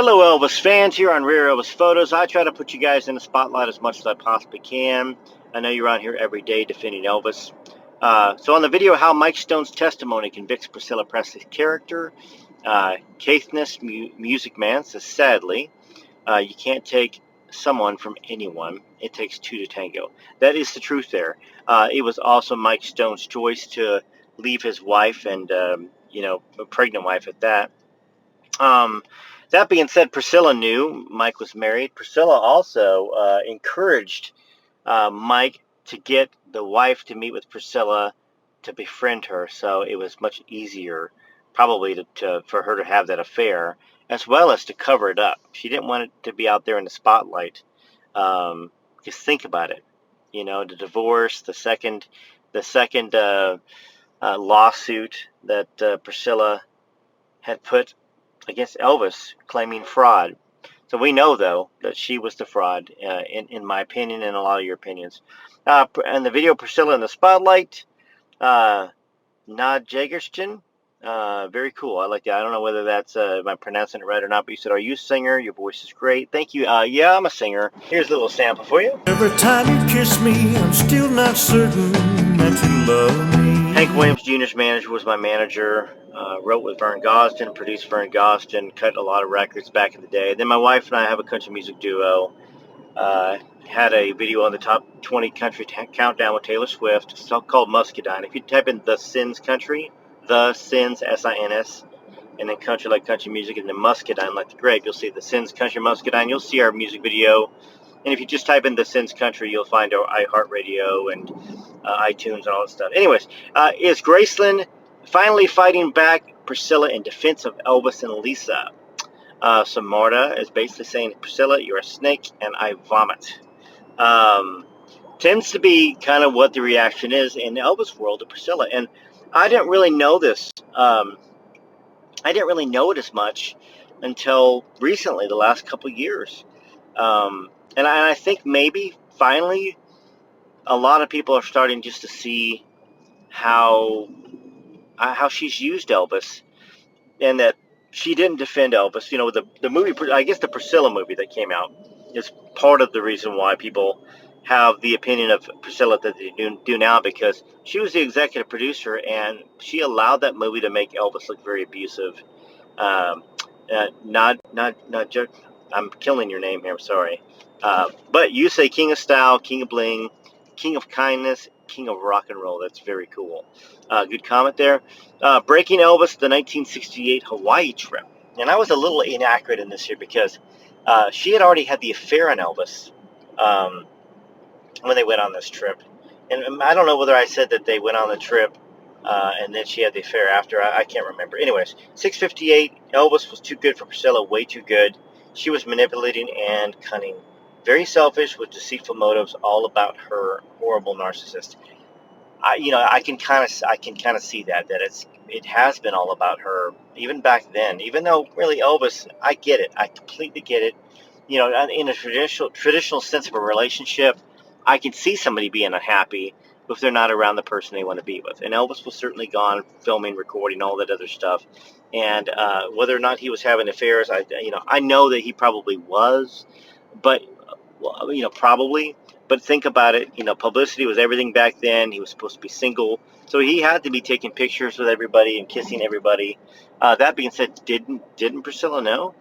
Hello, Elvis fans, here on Rare Elvis Photos. I try to put you guys in the spotlight as much as I possibly can. I know you're on here every day defending Elvis. So on the video, how Mike Stone's testimony convicts Priscilla Presley's character, Caithness Music Man says, sadly, you can't take someone from anyone. It takes two to tango. That is the truth there. It was also Mike Stone's choice to leave his wife and, a pregnant wife at that. That being said, Priscilla knew Mike was married. Priscilla also encouraged Mike to get the wife to meet with Priscilla to befriend her, so it was much easier probably for her to have that affair, as well as to cover it up. She didn't want it to be out there in the spotlight. Just think about it. The divorce, the second lawsuit that Priscilla had put against Elvis, claiming fraud. So we know, though, that she was the fraud, in my opinion and a lot of your opinions. And the video, Priscilla in the Spotlight, Nad Jagerston, very cool. I like that. I don't know whether that's, am I pronouncing it right or not, but you said, are you a singer? Your voice is great. Thank you. Yeah, I'm a singer. Here's a little sample for you. Every time you kiss me, I'm still not certain that you love me. Hank Williams Jr.'s manager was my manager. Wrote with Vern Gosdin, produced Vern Gosdin, cut a lot of records back in the day. Then my wife and I have a country music duo. Had a video on the top 20 country countdown with Taylor Swift. It's called Muscadine. If you type in The Sins Country, The Sins, S-I-N-S, and then country like country music, and then Muscadine like the grape, you'll see The Sins Country Muscadine. You'll see our music video. And if you just type in The Sins Country, you'll find our iHeartRadio and iTunes and all that stuff. Anyways, is Graceland finally fighting back Priscilla in defense of Elvis and Lisa? So Marta is basically saying, Priscilla, you're a snake and I vomit. Tends to be kind of what the reaction is in the Elvis world to Priscilla. And I didn't really know this. I didn't really know it as much until recently, the last couple years. And I think maybe finally a lot of people are starting just to see how she's used Elvis, and that she didn't defend Elvis. The movie, I guess the Priscilla movie that came out is part of the reason why people have the opinion of Priscilla that they do now, because she was the executive producer and she allowed that movie to make Elvis look very abusive. Not joke. I'm killing your name here. I'm sorry. But you say King of Style, King of Bling, King of Kindness, King of Rock and Roll. That's very cool. Good comment there. Breaking Elvis, the 1968 Hawaii trip. And I was a little inaccurate in this here because she had already had the affair on Elvis when they went on this trip. And I don't know whether I said that they went on the trip and then she had the affair after. I can't remember. Anyways, 658, Elvis was too good for Priscilla, way too good. She was manipulating and cunning. Very selfish with deceitful motives, all about her, horrible narcissist. I can kind of see that it has been all about her, even back then. Even though really Elvis, I get it, I completely get it. In a traditional sense of a relationship, I can see somebody being unhappy if they're not around the person they want to be with. And Elvis was certainly gone, filming, recording, all that other stuff. And whether or not he was having affairs, I know that he probably was, but probably. But think about it. Publicity was everything back then. He was supposed to be single, so he had to be taking pictures with everybody and kissing everybody. That being said, didn't Priscilla know?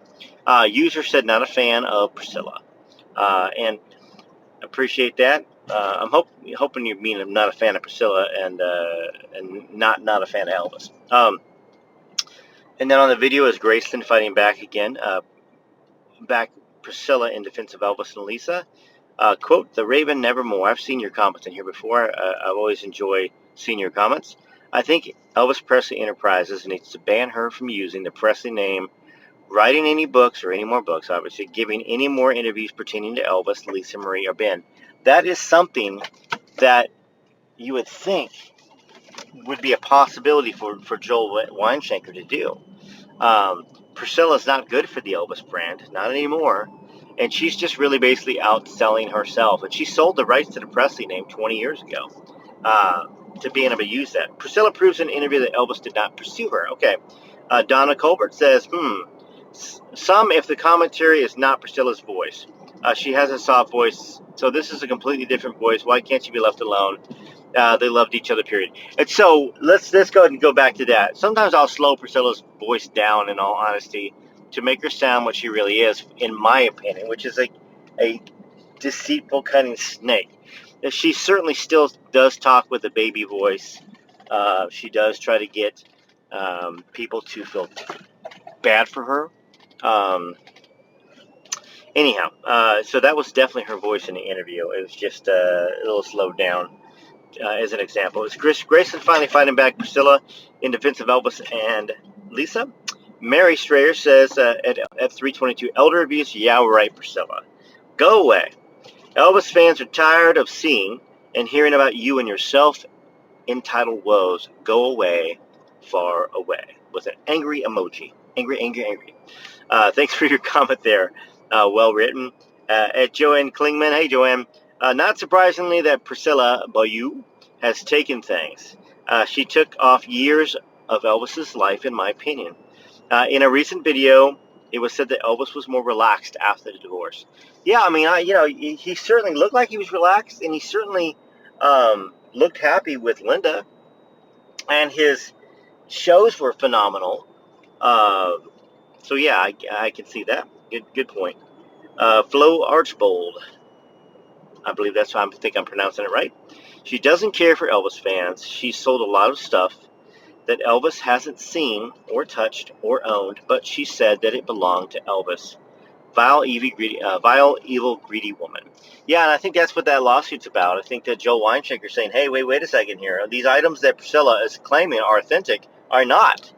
User said not a fan of Priscilla, and appreciate that. I'm hoping you mean I'm not a fan of Priscilla and not a fan of Elvis. And then on the video is Graceland fighting back again. Back Priscilla in defense of Elvis and Lisa. Quote, The Raven Nevermore. I've seen your comments in here before. I've always enjoyed seeing your comments. I think Elvis Presley Enterprises needs to ban her from using the Presley name, writing any books or any more books, obviously, giving any more interviews pertaining to Elvis, Lisa Marie, or Ben. That is something that you would think would be a possibility for Joel Weinshanker to do. Priscilla's not good for the Elvis brand, not anymore. And she's just really basically outselling herself. And she sold the rights to the Presley name 20 years ago to being able to use that. Priscilla proves in an interview that Elvis did not pursue her. Okay. Donna Colbert says, Some, if the commentary is not Priscilla's voice. She has a soft voice, so this is a completely different voice. Why can't she be left alone? They loved each other, period. And so let's go ahead and go back to that. Sometimes I'll slow Priscilla's voice down, in all honesty, to make her sound what she really is, in my opinion, which is a deceitful, cunning snake. She certainly still does talk with a baby voice. She does try to get people to feel bad for her. Anyhow, so that was definitely her voice in the interview. It was just a little slowed down. As an example, is Graceland finally fighting back Priscilla in defense of Elvis and Lisa? Mary Strayer says at 322, elder abuse, yeah, right, Priscilla. Go away. Elvis fans are tired of seeing and hearing about you and your self-entitled woes. Go away, far away. With an angry emoji. Angry, angry, angry. Thanks for your comment there. Well written. At Joanne Klingman. Hey, Joanne. Not surprisingly that Priscilla Bayou has taken things. She took off years of Elvis's life, in my opinion. In a recent video, it was said that Elvis was more relaxed after the divorce. Yeah, I mean, he certainly looked like he was relaxed, and he certainly looked happy with Linda, and his shows were phenomenal. So yeah, I can see that. Good point. Flo Archbold, I believe that's how I think I'm pronouncing it right. She doesn't care for Elvis fans. She sold a lot of stuff that Elvis hasn't seen or touched or owned, but she said that it belonged to Elvis. Vile, evil, greedy woman. Yeah, and I think that's what that lawsuit's about. I think that Joe Weinshaker's saying, hey, wait a second here. These items that Priscilla is claiming are authentic are not.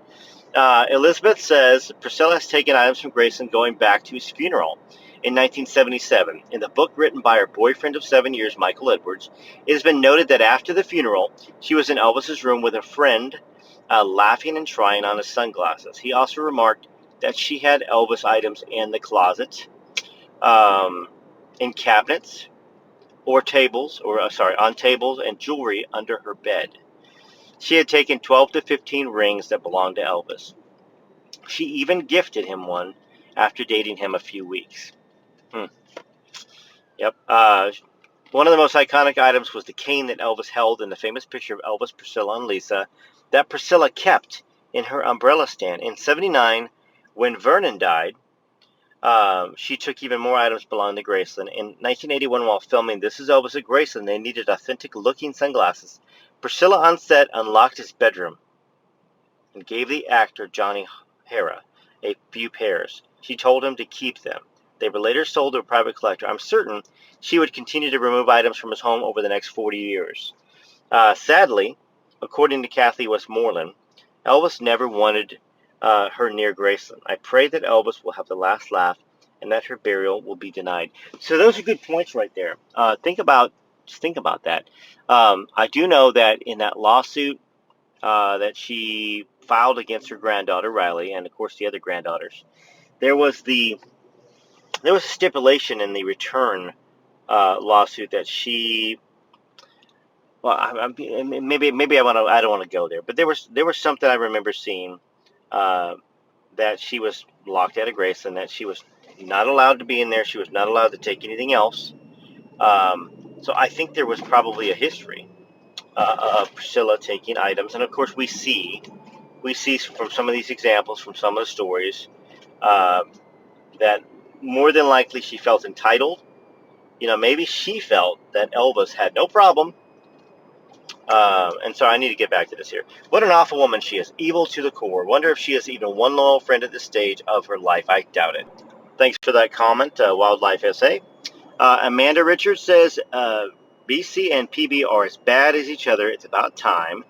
Elizabeth says Priscilla has taken items from Graceland going back to his funeral in 1977. In the book written by her boyfriend of 7 years, Michael Edwards, it has been noted that after the funeral, she was in Elvis's room with a friend, laughing and trying on his sunglasses. He also remarked that she had Elvis items in the closet, in cabinets, or tables, on tables and jewelry under her bed. She had taken 12 to 15 rings that belonged to Elvis. She even gifted him one after dating him a few weeks. Yep. One of the most iconic items was the cane that Elvis held in the famous picture of Elvis, Priscilla, and Lisa that Priscilla kept in her umbrella stand. In '79, when Vernon died, she took even more items belonging to Graceland. In 1981, while filming This Is Elvis at Graceland, they needed authentic-looking sunglasses. Priscilla on set unlocked his bedroom and gave the actor Johnny Hara a few pairs. She told him to keep them. They were later sold to a private collector. I'm certain she would continue to remove items from his home over the next 40 years. Sadly, according to Kathy Westmoreland, Elvis never wanted her near Graceland. I pray that Elvis will have the last laugh and that her burial will be denied. So those are good points right there. Think about that. I do know that in that lawsuit that she filed against her granddaughter Riley, and of course the other granddaughters, there was a stipulation in the return lawsuit that she. Well, maybe I don't want to go there, but there was something I remember seeing that she was locked out of Graceland, that she was not allowed to be in there. She was not allowed to take anything else. So I think there was probably a history of Priscilla taking items, and of course we see from some of these examples, from some of the stories, that more than likely she felt entitled. Maybe she felt that Elvis had no problem. And so I need to get back to this here. What an awful woman she is. Evil to the core. Wonder if she has even one loyal friend at this stage of her life. I doubt it. Thanks for that comment, Wildlife SA. Amanda Richards says, BC and PB are as bad as each other. It's about time.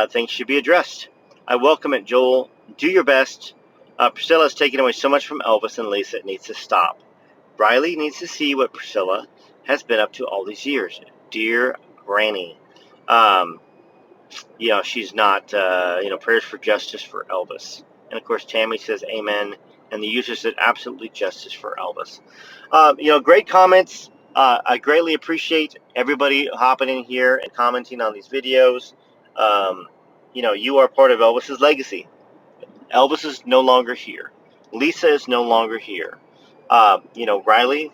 Things should be addressed. I welcome it, Joel. Do your best. Priscilla has taken away so much from Elvis and Lisa. It needs to stop. Riley needs to see what Priscilla has been up to all these years. Dear Granny. She's not, prayers for justice for Elvis. And of course, Tammy says amen. And the user said absolutely justice for Elvis. Great comments. I greatly appreciate everybody hopping in here and commenting on these videos. You are part of Elvis's legacy. Elvis is no longer here. Lisa is no longer here. Riley,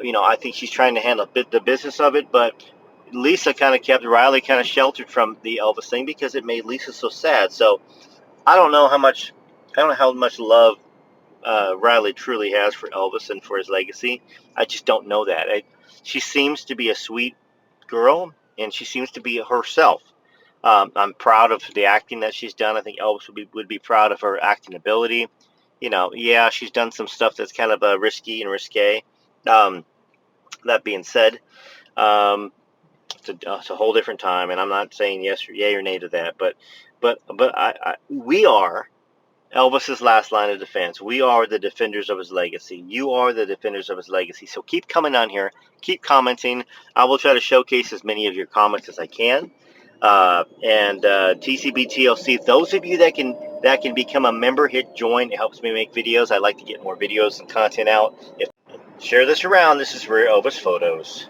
I think she's trying to handle the business of it, but Lisa kind of kept Riley kind of sheltered from the Elvis thing because it made Lisa so sad. So I don't know how much love Riley truly has for Elvis and for his legacy. I just don't know that. She seems to be a sweet girl, and she seems to be herself. I'm proud of the acting that she's done. I think Elvis would be proud of her acting ability. Yeah, she's done some stuff that's kind of risky and risque. Um, that being said, um, it's a whole different time, and I'm not saying yes or yay or nay to that. But we are Elvis's last line of defense. We are the defenders of his legacy. You are the defenders of his legacy. So keep coming on here. Keep commenting. I will try to showcase as many of your comments as I can. And TCBTLC, those of you that can become a member, hit join. It helps me make videos. I like to get more videos and content out. Share this around. This is Rare Elvis Photos.